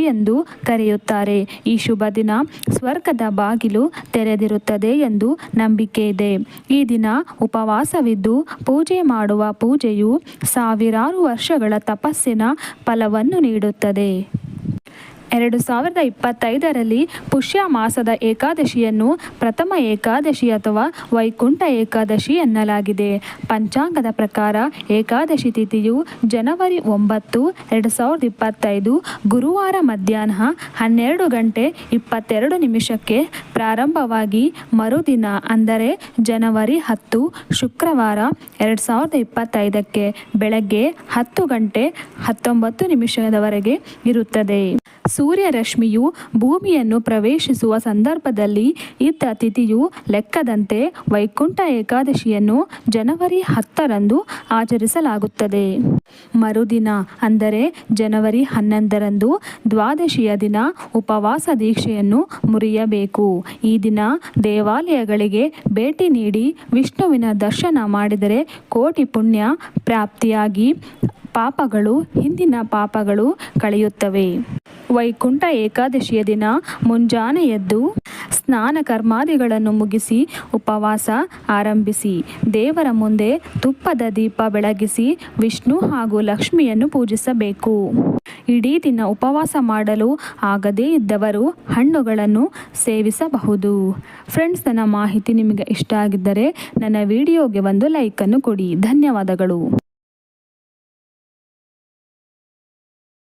ಎಂದು ಕರೆಯುತ್ತಾರೆ. ಈ ಶುಭ ದಿನ ಸ್ವರ್ಗದ ಬಾಗಿಲು ತೆರೆದಿರುತ್ತದೆ ಎಂದು ನಂಬಿಕೆ ಇದೆ. ಈ ದಿನ ಉಪವಾಸವಿದ್ದು ಪೂಜೆ ಮಾಡುವ ಪೂಜೆಯು ಸಾವಿರಾರು ವರ್ಷಗಳ ತಪಸ್ಸಿನ ಫಲವನ್ನು ನೀಡುತ್ತದೆ. 2025ರಲ್ಲಿ ಪುಷ್ಯ ಮಾಸದ ಏಕಾದಶಿಯನ್ನು ಪ್ರಥಮ ಏಕಾದಶಿ ಅಥವಾ ವೈಕುಂಠ ಏಕಾದಶಿ ಎನ್ನಲಾಗಿದೆ. ಪಂಚಾಂಗದ ಪ್ರಕಾರ ಏಕಾದಶಿ ತಿಥಿಯು ಜನವರಿ 9, 2025 ಗುರುವಾರ ಮಧ್ಯಾಹ್ನ 12:22 ಪ್ರಾರಂಭವಾಗಿ ಮರುದಿನ ಅಂದರೆ ಜನವರಿ 10 ಶುಕ್ರವಾರ 2025 ಬೆಳಗ್ಗೆ 10:19 ಇರುತ್ತದೆ. ಸೂರ್ಯರಶ್ಮಿಯು ಭೂಮಿಯನ್ನು ಪ್ರವೇಶಿಸುವ ಸಂದರ್ಭದಲ್ಲಿ ಇದ್ದ ತಿಥಿಯು ಲೆಕ್ಕದಂತೆ ವೈಕುಂಠ ಏಕಾದಶಿಯನ್ನು ಜನವರಿ 10ರಂದು ಆಚರಿಸಲಾಗುತ್ತದೆ. ಮರುದಿನ ಅಂದರೆ ಜನವರಿ 11ರಂದು ದ್ವಾದಶಿಯ ದಿನ ಉಪವಾಸ ದೀಕ್ಷೆಯನ್ನು ಮುರಿಯಬೇಕು. ಈ ದಿನ ದೇವಾಲಯಗಳಿಗೆ ಭೇಟಿ ನೀಡಿ ವಿಷ್ಣುವಿನ ದರ್ಶನ ಮಾಡಿದರೆ ಕೋಟಿ ಪುಣ್ಯ ಪ್ರಾಪ್ತಿಯಾಗಿ ಹಿಂದಿನ ಪಾಪಗಳು ಕಳೆಯುತ್ತವೆ. ವೈಕುಂಠ ಏಕಾದಶಿಯ ದಿನ ಮುಂಜಾನೆ ಎದ್ದು ಸ್ನಾನ ಕರ್ಮಾದಿಗಳನ್ನು ಮುಗಿಸಿ ಉಪವಾಸ ಆರಂಭಿಸಿ ದೇವರ ಮುಂದೆ ತುಪ್ಪದ ದೀಪ ಬೆಳಗಿಸಿ ವಿಷ್ಣು ಹಾಗೂ ಲಕ್ಷ್ಮಿಯನ್ನು ಪೂಜಿಸಬೇಕು. ಇಡೀ ದಿನ ಉಪವಾಸ ಮಾಡಲು ಆಗದೇ ಇದ್ದವರು ಹಣ್ಣುಗಳನ್ನು ಸೇವಿಸಬಹುದು. ಫ್ರೆಂಡ್ಸ್, ನನ್ನ ಮಾಹಿತಿ ನಿಮಗೆ ಇಷ್ಟ ಆಗಿದ್ದರೆ ನನ್ನ ವಿಡಿಯೋಗೆ ಒಂದು ಲೈಕನ್ನು ಕೊಡಿ. ಧನ್ಯವಾದಗಳು.